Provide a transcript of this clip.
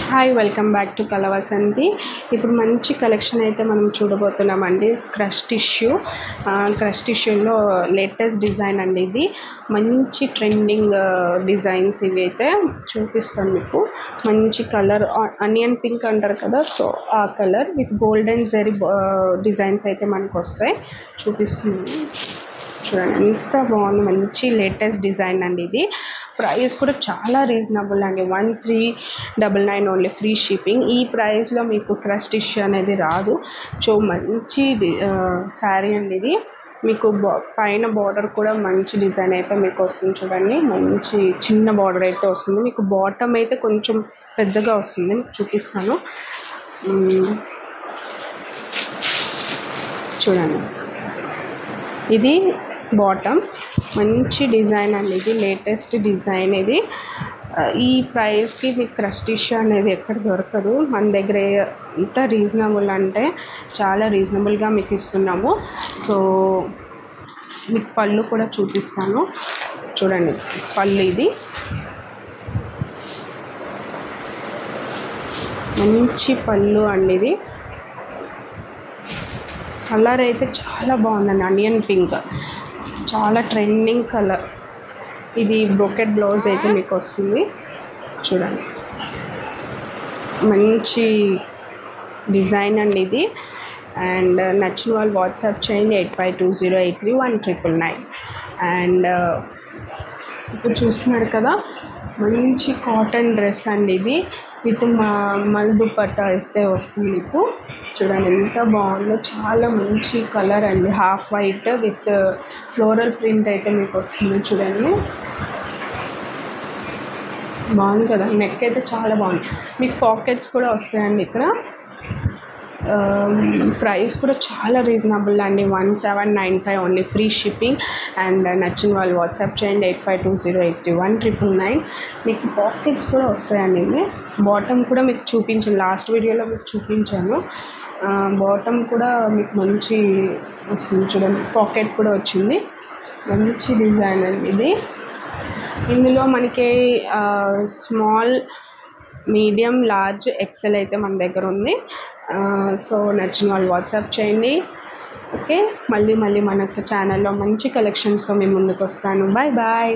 Hi welcome back to Kalavasanthi. ఇప్పుడు మంచి collection అయితే మనం చూడబోతున్నామండి. క్రష్ టిష్యూలో లేటెస్ట్ డిజైన్ అండి. ఇది మంచి ట్రెండింగ్ డిజైన్స్ ఇవి అయితే చూపిస్తాను మీకు. మంచి కలర్ ఆనియన్ పింక్ అంటారు కదా, సో ఆ colour with golden zari designs అయితే మనకు వస్తాయి. చూపిస్తున్నాను చూడండి, ఎంత బాగుంది. మంచి లేటెస్ట్ డిజైన్ అండి. ఇది ప్రైస్ కూడా చాలా రీజనబుల్ అండి. 1399 ఓన్లీ, ఫ్రీ షిప్పింగ్. ఈ ప్రైస్లో మీకు క్రష్ టిష్యూ అనేది రాదు. సో మంచి శారీ అండి ఇది. మీకు పైన బార్డర్ కూడా మంచి డిజైన్ అయితే మీకు వస్తుంది. చూడండి, మంచి చిన్న బార్డర్ అయితే వస్తుంది. మీకు బాటమ్ అయితే కొంచెం పెద్దగా వస్తుంది, మీకు చూపిస్తాను. చూడండి, ఇది బాటమ్. మంచి డిజైన్ అండి, ఇది లేటెస్ట్ డిజైన్. ఇది ఈ ప్రైస్కి మీకు క్రష్ టిష్యూ అనేది ఎక్కడ దొరకదు. మన దగ్గర ఎంత రీజనబుల్ అంటే చాలా రీజనబుల్గా మీకు ఇస్తున్నాము. సో మీకు పళ్ళు కూడా చూపిస్తాను. చూడండి, పళ్ళు ఇది మంచి పళ్ళు అండి. ఇది కలర్ అయితే చాలా బాగుందండి, ఆనియన్ పింక్, చాలా ట్రెండింగ్ కలర్. ఇది బ్రోకెట్ బ్లౌజ్ అయితే మీకు వస్తుంది. చూడండి, మంచి డిజైన్ అండి ఇది. అండ్ నచ్చిన వాళ్ళు వాట్సాప్ చేయండి 8520831999. అండ్ ఇప్పుడు చూస్తున్నారు కదా, మంచి కాటన్ డ్రెస్ అండి ఇది. విత్ మల్ దుపట్టా ఇస్తే వస్తుంది మీకు. చూడండి ఎంత బాగుందో, చాలా మంచి కలర్ అండి. Half white with floral print అయితే మీకు వస్తుంది. చూడండి, బాగుంది కదా. నెక్ అయితే చాలా బాగుంది. మీకు పాకెట్స్ కూడా వస్తాయండి ఇక్కడ. ప్రైస్ కూడా చాలా రీజనబుల్ అండి. 1795 ఓన్లీ, ఫ్రీ షిప్పింగ్. అండ్ నచ్చిన వాళ్ళు వాట్సాప్ చేయండి 8520831999. మీకు పాకెట్స్ కూడా వస్తాయండి. ఇవి బాటమ్ కూడా మీకు చూపించాను, లాస్ట్ వీడియోలో మీకు చూపించాను. బాటమ్ కూడా మీకు మంచి వస్తుంది. చూడండి, పాకెట్ కూడా వచ్చింది. మంచి డిజైన్ అండి ఇది. ఇందులో మనకి స్మాల్, మీడియం, లార్జ్, ఎక్సెల్ అయితే మన దగ్గర ఉంది. సో నచ్చిన వాళ్ళు వాట్సాప్ చేయండి. ఓకే, మళ్ళీ మనకు ఛానల్లో మంచి కలెక్షన్స్తో మేము ముందుకు వస్తాను. Bye bye.